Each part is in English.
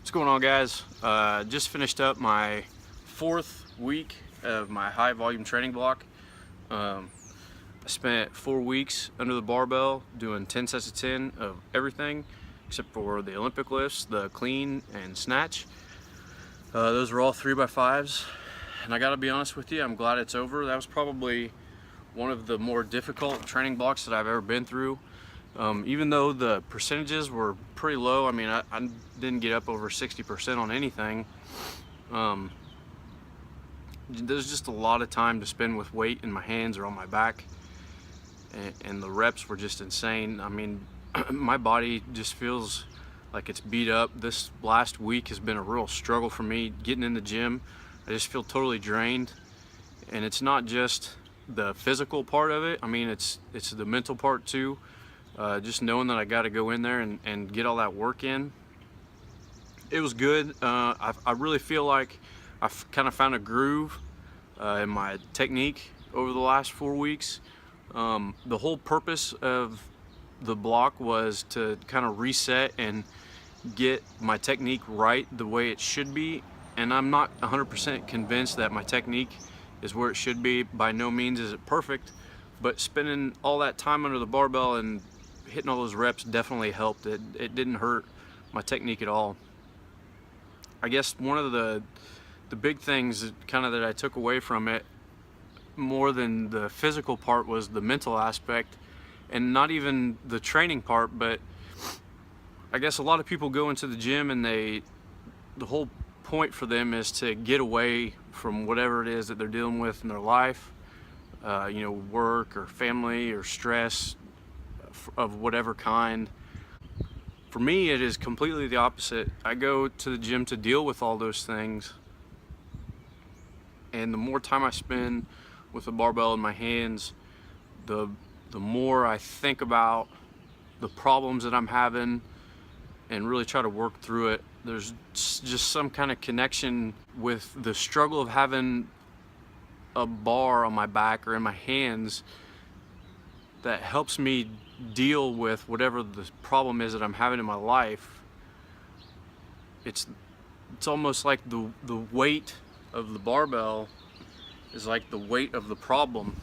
What's going on, guys? Just finished up my 4th week of my high volume training block. I spent 4 weeks under the barbell doing 10 sets of 10 of everything except for the Olympic lifts, the clean and snatch. Those were all 3x5s, and I gotta be honest with you, I'm glad it's over. That was probably one of the more difficult training blocks that I've ever been through. Even though the percentages were pretty low, I mean, I didn't get up over 60% on anything. There's just a lot of time to spend with weight in my hands or on my back, and the reps were just insane. I mean, my body just feels like it's beat up. This last week has been a real struggle for me getting in the gym. I just feel totally drained, and it's not just the physical part of it. I mean, it's the mental part too. Just knowing that I got to go in there and get all that work in. It was good. I really feel like I've kind of found a groove in my technique over the last 4 weeks. The whole purpose of the block was to kind of reset and get my technique right the way it should be. And I'm not 100% convinced that my technique is where it should be. By no means is it perfect, but spending all that time under the barbell and hitting all those reps definitely helped. It didn't hurt my technique at all. I guess one of the big things that I took away from it, more than the physical part, was the mental aspect, and not even the training part, but I guess a lot of people go into the gym and the whole point for them is to get away from whatever it is that they're dealing with in their life, work or family or stress of whatever kind. For me, it is completely the opposite. I go to the gym to deal with all those things, and the more time I spend with the barbell in my hands, the more I think about the problems that I'm having and really try to work through it. There's just some kind of connection with the struggle of having a bar on my back or in my hands that helps me deal with whatever the problem is that I'm having in my life. It's almost like the weight of the barbell is like the weight of the problem.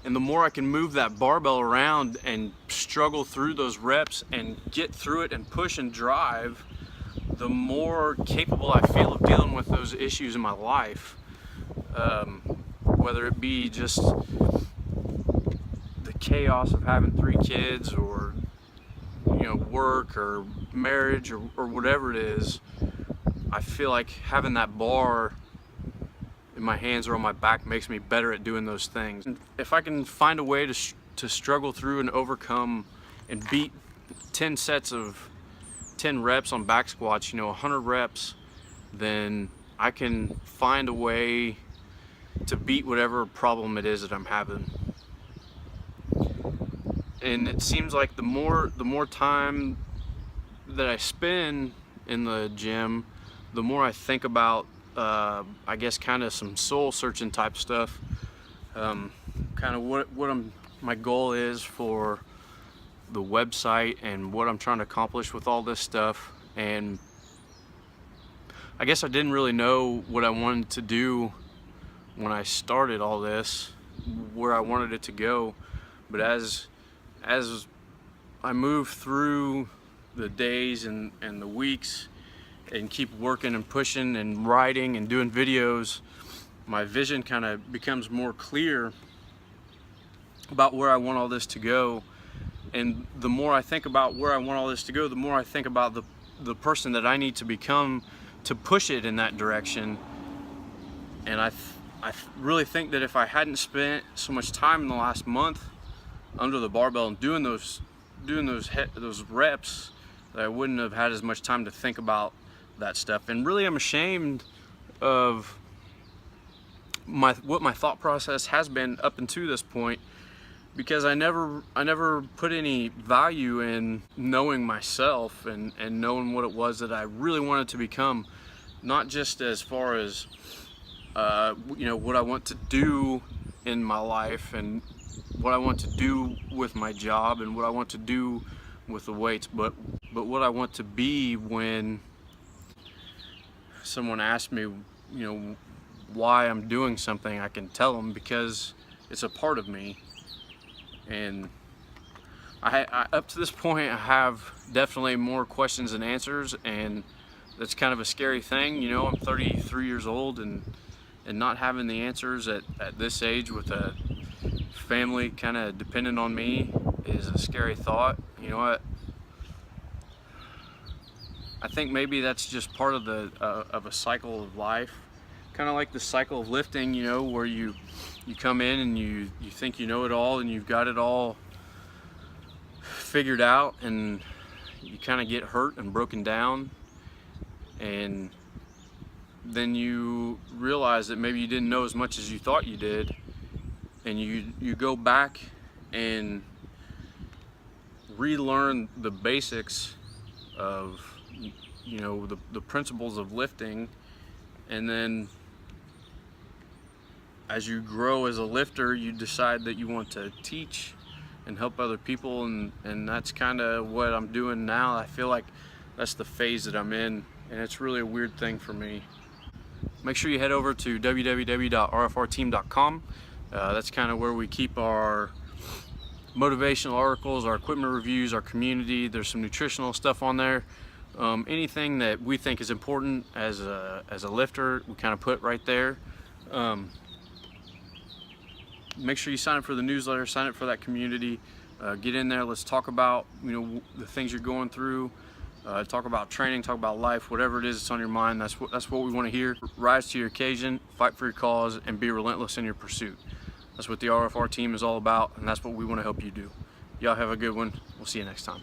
And the more I can move that barbell around and struggle through those reps and get through it and push and drive, the more capable I feel of dealing with those issues in my life. Whether it be just the chaos of having 3 kids, or work or marriage, or whatever it is, I feel like having that bar in my hands or on my back makes me better at doing those things. And if I can find a way to struggle through and overcome and beat 10 sets of 10 reps on back squats, 100 reps, then I can find a way to beat whatever problem it is that I'm having. And it seems like the more time that I spend in the gym, the more I think about I guess kind of some soul searching type stuff, kind of what my goal is for the website and what I'm trying to accomplish with all this stuff. And I guess I didn't really know what I wanted to do when I started all this, where I wanted it to go, but as I move through the days and the weeks and keep working and pushing and writing and doing videos, my vision kind of becomes more clear about where I want all this to go. And the more I think about where I want all this to go, the more I think about the person that I need to become to push it in that direction. And I really think that if I hadn't spent so much time in the last month under the barbell and doing those reps, that I wouldn't have had as much time to think about that stuff. And really, I'm ashamed of what my thought process has been up until this point, because I never put any value in knowing myself and knowing what it was that I really wanted to become, not just as far as what I want to do in my life and what I want to do with my job and what I want to do with the weights, but what I want to be when someone asks me, why I'm doing something, I can tell them because it's a part of me. And I up to this point, I have definitely more questions than answers, and that's kind of a scary thing. I'm 33 years old, and not having the answers at this age with a family kind of dependent on me is a scary thought. I think maybe that's just part of of a cycle of life, kind of like the cycle of lifting, where you come in and you think you know it all and you've got it all figured out, and you kind of get hurt and broken down, and then you realize that maybe you didn't know as much as you thought you did, and you go back and relearn the basics of the principles of lifting. And then as you grow as a lifter, you decide that you want to teach and help other people, and that's kind of what I'm doing now. I feel like that's the phase that I'm in, and it's really a weird thing for me. Make sure you head over to www.rfrteam.com. That's kind of where we keep our motivational articles, our equipment reviews, our community. There's some nutritional stuff on there. Anything that we think is important as a lifter, we kind of put right there. Make sure you sign up for the newsletter, sign up for that community. Get in there, let's talk about the things you're going through. Talk about training, talk about life, whatever it is that's on your mind. That's what we want to hear. Rise to your occasion, fight for your cause, and be relentless in your pursuit. That's what the RFR team is all about, and that's what we want to help you do. Y'all have a good one. We'll see you next time.